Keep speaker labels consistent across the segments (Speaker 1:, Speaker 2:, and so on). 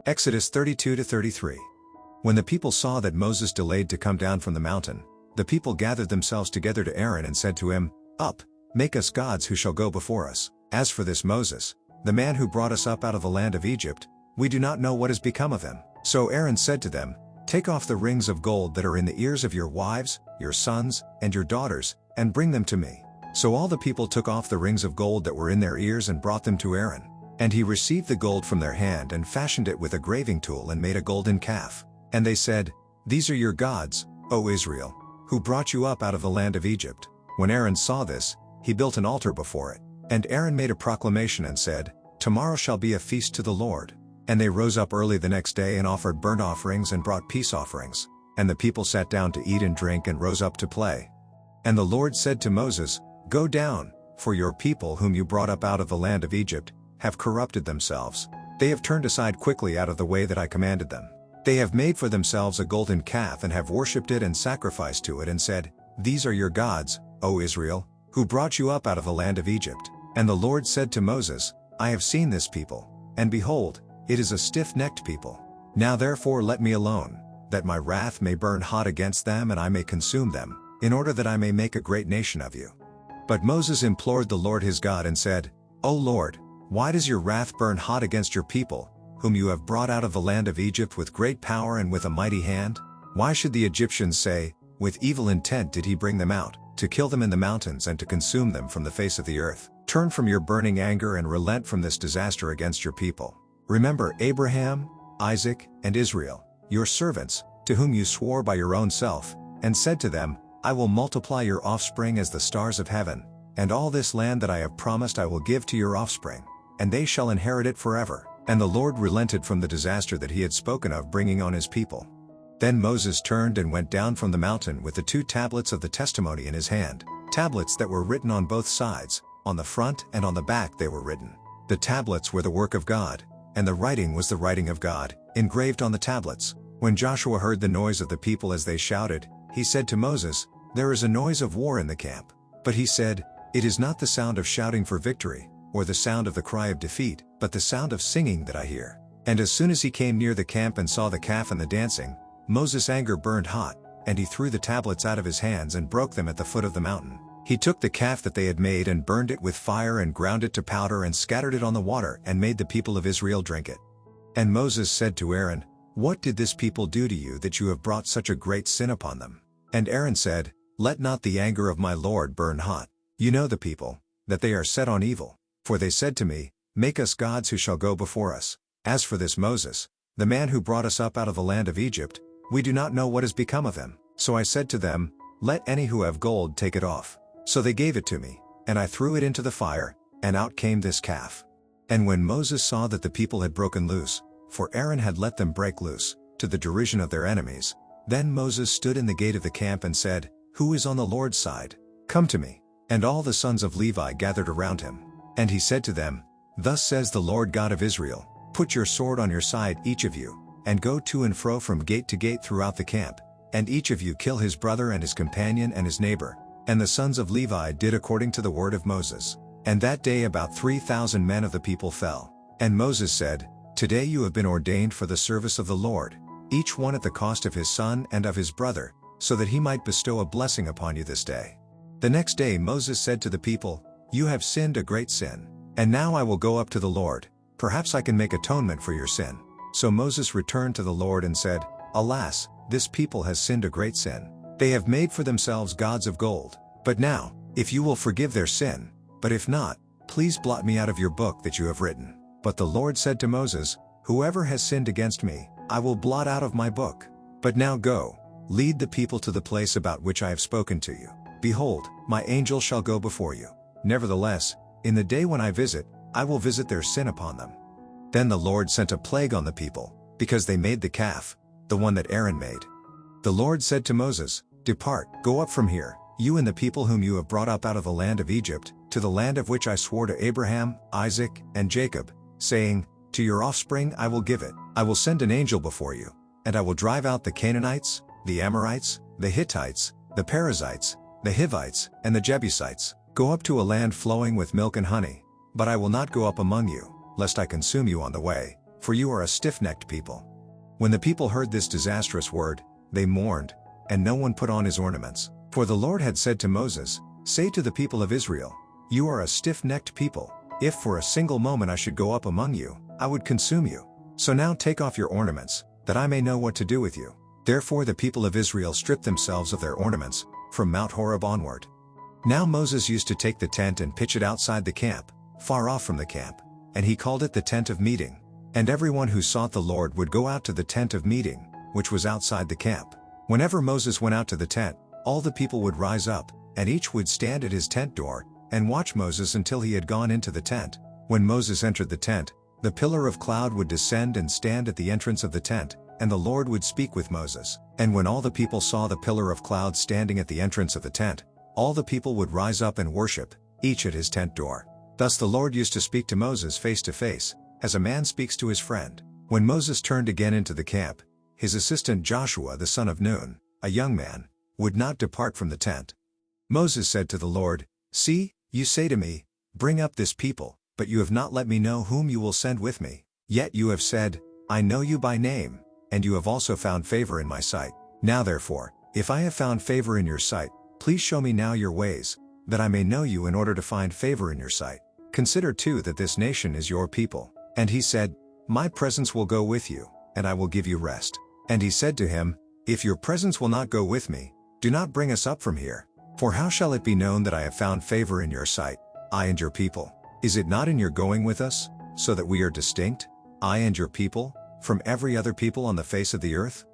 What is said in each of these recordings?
Speaker 1: Exodus 32-33. When the people saw that Moses delayed to come down from the mountain, the people gathered themselves together to Aaron and said to him, "Up, make us gods who shall go before us. As for this Moses, the man who brought us up out of the land of Egypt, we do not know what has become of him." So Aaron said to them, "Take off the rings of gold that are in the ears of your wives, your sons, and your daughters, and bring them to me." So all the people took off the rings of gold that were in their ears and brought them to Aaron. And he received the gold from their hand and fashioned it with a graving tool and made a golden calf. And they said, "These are your gods, O Israel, who brought you up out of the land of Egypt." When Aaron saw this, he built an altar before it. And Aaron made a proclamation and said, "Tomorrow shall be a feast to the Lord." And they rose up early the next day and offered burnt offerings and brought peace offerings. And the people sat down to eat and drink and rose up to play. And the Lord said to Moses, "Go down, for your people whom you brought up out of the land of Egypt have corrupted themselves. They have turned aside quickly out of the way that I commanded them. They have made for themselves a golden calf and have worshipped it and sacrificed to it and said, 'These are your gods, O Israel, who brought you up out of the land of Egypt.'" And the Lord said to Moses, "I have seen this people, and behold, it is a stiff-necked people. Now therefore let me alone, that my wrath may burn hot against them and I may consume them, in order that I may make a great nation of you." But Moses implored the Lord his God and said, "O Lord, why does your wrath burn hot against your people, whom you have brought out of the land of Egypt with great power and with a mighty hand? Why should the Egyptians say, 'With evil intent did he bring them out, to kill them in the mountains and to consume them from the face of the earth'? Turn from your burning anger and relent from this disaster against your people. Remember Abraham, Isaac, and Israel, your servants, to whom you swore by your own self, and said to them, 'I will multiply your offspring as the stars of heaven, and all this land that I have promised I will give to your offspring, and they shall inherit it forever.' And the Lord relented from the disaster that he had spoken of bringing on his people. Then Moses turned and went down from the mountain with the 2 tablets of the testimony in his hand, tablets that were written on both sides, on the front and on the back they were written. The tablets were the work of God, and the writing was the writing of God, engraved on the tablets. When Joshua heard the noise of the people as they shouted, he said to Moses, "There is a noise of war in the camp." But he said, "It is not the sound of shouting for victory, or the sound of the cry of defeat, but the sound of singing that I hear." And as soon as he came near the camp and saw the calf and the dancing, Moses' anger burned hot, and he threw the tablets out of his hands and broke them at the foot of the mountain. He took the calf that they had made and burned it with fire and ground it to powder and scattered it on the water and made the people of Israel drink it. And Moses said to Aaron, "What did this people do to you that you have brought such a great sin upon them?" And Aaron said, "Let not the anger of my Lord burn hot. You know the people, that they are set on evil. For they said to me, 'Make us gods who shall go before us.' As for this Moses, the man who brought us up out of the land of Egypt, we do not know what has become of him. So I said to them, 'Let any who have gold take it off.' So they gave it to me, and I threw it into the fire, and out came this calf." And when Moses saw that the people had broken loose, for Aaron had let them break loose, to the derision of their enemies, then Moses stood in the gate of the camp and said, "Who is on the Lord's side? Come to me." And all the sons of Levi gathered around him. And he said to them, "Thus says the Lord God of Israel, put your sword on your side each of you, and go to and fro from gate to gate throughout the camp, and each of you kill his brother and his companion and his neighbor." And the sons of Levi did according to the word of Moses. And that day about 3,000 men of the people fell. And Moses said, "Today you have been ordained for the service of the Lord, each one at the cost of his son and of his brother, so that he might bestow a blessing upon you this day." The next day Moses said to the people, "You have sinned a great sin. And now I will go up to the Lord, perhaps I can make atonement for your sin." So Moses returned to the Lord and said, "Alas, this people has sinned a great sin. They have made for themselves gods of gold. But now, if you will forgive their sin, but if not, please blot me out of your book that you have written." But the Lord said to Moses, "Whoever has sinned against me, I will blot out of my book. But now go, lead the people to the place about which I have spoken to you. Behold, my angel shall go before you. Nevertheless, in the day when I visit, I will visit their sin upon them." Then the Lord sent a plague on the people, because they made the calf, the one that Aaron made. The Lord said to Moses, "Depart, go up from here, you and the people whom you have brought up out of the land of Egypt, to the land of which I swore to Abraham, Isaac, and Jacob, saying, 'To your offspring I will give it.' I will send an angel before you, and I will drive out the Canaanites, the Amorites, the Hittites, the Perizzites, the Hivites, and the Jebusites. Go up to a land flowing with milk and honey, but I will not go up among you, lest I consume you on the way, for you are a stiff-necked people." When the people heard this disastrous word, they mourned, and no one put on his ornaments. For the Lord had said to Moses, "Say to the people of Israel, you are a stiff-necked people. If for a single moment I should go up among you, I would consume you. So now take off your ornaments, that I may know what to do with you." Therefore the people of Israel stripped themselves of their ornaments, from Mount Horeb onward. Now Moses used to take the tent and pitch it outside the camp, far off from the camp, and he called it the tent of meeting. And everyone who sought the Lord would go out to the tent of meeting, which was outside the camp. Whenever Moses went out to the tent, all the people would rise up, and each would stand at his tent door, and watch Moses until he had gone into the tent. When Moses entered the tent, the pillar of cloud would descend and stand at the entrance of the tent, and the Lord would speak with Moses. And when all the people saw the pillar of cloud standing at the entrance of the tent, all the people would rise up and worship, each at his tent door. Thus the Lord used to speak to Moses face to face, as a man speaks to his friend. When Moses turned again into the camp, his assistant Joshua the son of Nun, a young man, would not depart from the tent. Moses said to the Lord, "See, you say to me, 'Bring up this people,' but you have not let me know whom you will send with me. Yet you have said, 'I know you by name,' and you have also found favor in my sight. Now therefore, if I have found favor in your sight, please show me now your ways, that I may know you in order to find favor in your sight. Consider too that this nation is your people." And he said, "My presence will go with you, and I will give you rest." And he said to him, "If your presence will not go with me, do not bring us up from here. For how shall it be known that I have found favor in your sight, I and your people? Is it not in your going with us, so that we are distinct, I and your people, from every other people on the face of the earth?"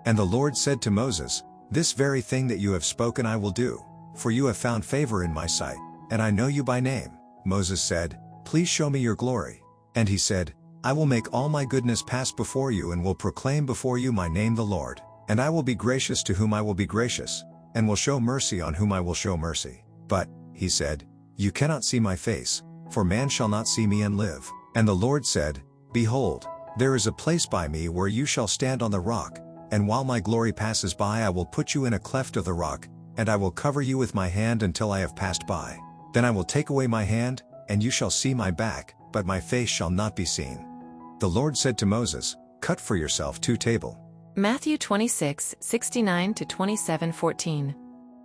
Speaker 1: And the Lord said to Moses, "This very thing that you have spoken I will do, for you have found favor in my sight, and I know you by name." Moses said, "Please show me your glory." And he said, "I will make all my goodness pass before you and will proclaim before you my name the Lord. And I will be gracious to whom I will be gracious, and will show mercy on whom I will show mercy. But," he said, "you cannot see my face, for man shall not see me and live." And the Lord said, "Behold, there is a place by me where you shall stand on the rock, and while my glory passes by I will put you in a cleft of the rock, and I will cover you with my hand until I have passed by. Then I will take away my hand, and you shall see my back, but my face shall not be seen." The Lord said to Moses, "Cut for yourself 2 tables."
Speaker 2: Matthew 26:69-27:14.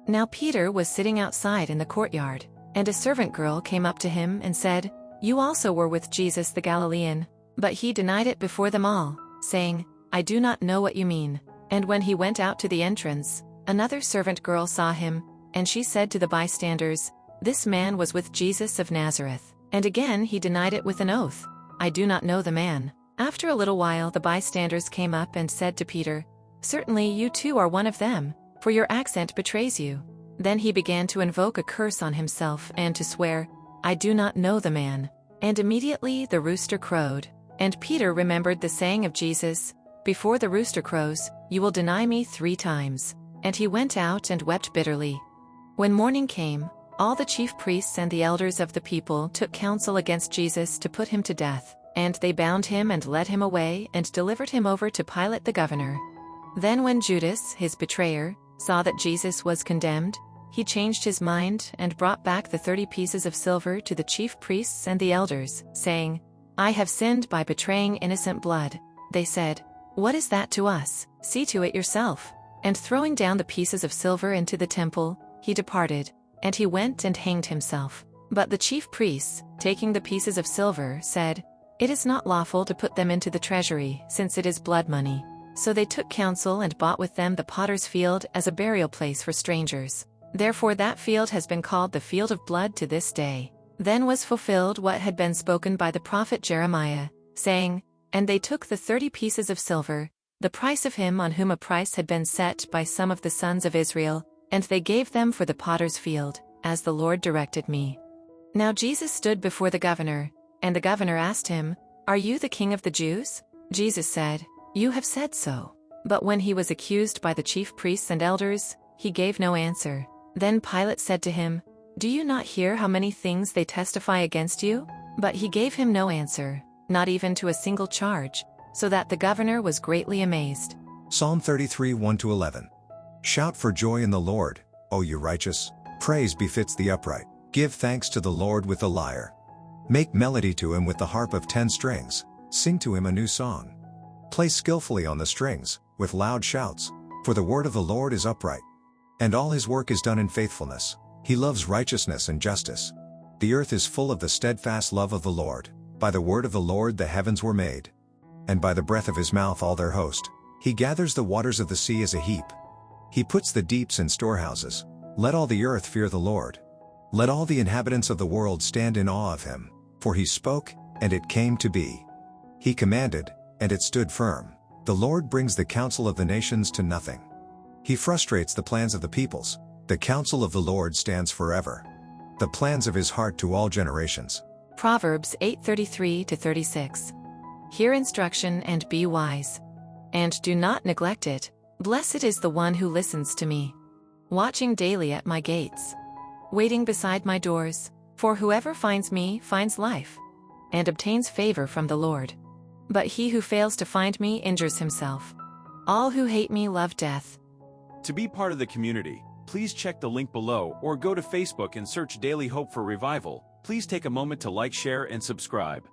Speaker 2: Now Peter was sitting outside in the courtyard, and a servant girl came up to him and said, "You also were with Jesus the Galilean." But he denied it before them all, saying, "I do not know what you mean." And when he went out to the entrance, another servant girl saw him, and she said to the bystanders, "This man was with Jesus of Nazareth." And again he denied it with an oath, "I do not know the man." After a little while the bystanders came up and said to Peter, "Certainly you too are one of them, for your accent betrays you." Then he began to invoke a curse on himself and to swear, "I do not know the man." And immediately the rooster crowed. And Peter remembered the saying of Jesus, "Before the rooster crows, you will deny me 3 times." And he went out and wept bitterly. When morning came, all the chief priests and the elders of the people took counsel against Jesus to put him to death. And they bound him and led him away and delivered him over to Pilate the governor. Then when Judas, his betrayer, saw that Jesus was condemned, he changed his mind and brought back the 30 pieces of silver to the chief priests and the elders, saying, "I have sinned by betraying innocent blood." They said, "What is that to us? See to it yourself." And throwing down the pieces of silver into the temple, he departed, and he went and hanged himself. But the chief priests, taking the pieces of silver, said, "It is not lawful to put them into the treasury, since it is blood money." So they took counsel and bought with them the potter's field as a burial place for strangers. Therefore that field has been called the field of blood to this day. Then was fulfilled what had been spoken by the prophet Jeremiah, saying, "And they took the 30 pieces of silver, the price of him on whom a price had been set by some of the sons of Israel, and they gave them for the potter's field, as the Lord directed me." Now Jesus stood before the governor, and the governor asked him, "Are you the king of the Jews?" Jesus said, "You have said so." But when he was accused by the chief priests and elders, he gave no answer. Then Pilate said to him, "Do you not hear how many things they testify against you?" But he gave him no answer, not even to a single charge, so that the governor was greatly amazed.
Speaker 1: Psalm 33 1-11. Shout for joy in the Lord, O you righteous. Praise befits the upright. Give thanks to the Lord with the lyre. Make melody to him with the harp of 10 strings. Sing to him a new song. Play skillfully on the strings, with loud shouts, for the word of the Lord is upright, and all his work is done in faithfulness. He loves righteousness and justice. The earth is full of the steadfast love of the Lord. By the word of the Lord the heavens were made, and by the breath of his mouth all their host. He gathers the waters of the sea as a heap. He puts the deeps in storehouses. Let all the earth fear the Lord. Let all the inhabitants of the world stand in awe of him. For he spoke, and it came to be. He commanded, and it stood firm. The Lord brings the counsel of the nations to nothing. He frustrates the plans of the peoples. The counsel of the Lord stands forever, the plans of his heart to all generations.
Speaker 2: Proverbs 8:33-36. Hear instruction and be wise, and do not neglect it. Blessed is the one who listens to me, watching daily at my gates, waiting beside my doors. For whoever finds me finds life, and obtains favor from the Lord. But he who fails to find me injures himself. All who hate me love death.
Speaker 3: To be part of the community, please check the link below or go to Facebook and search Daily Hope for Revival. Please take a moment to like, share, and subscribe.